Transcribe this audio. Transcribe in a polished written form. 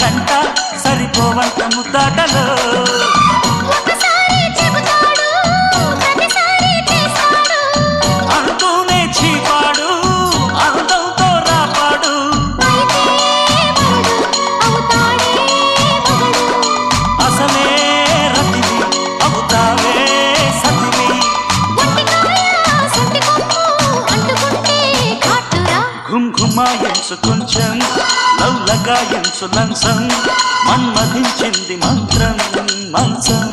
గంట సరిపోవంత ముద్దాటలో అంటూనే చీపాడు అందంతో రాపాడు అసలే రతివి అవుతావే సతివి ఘుంఘుమాయించు కొంచెం లవ్లగాయించు లంచం మన్మధించింది మంత్రం మంచం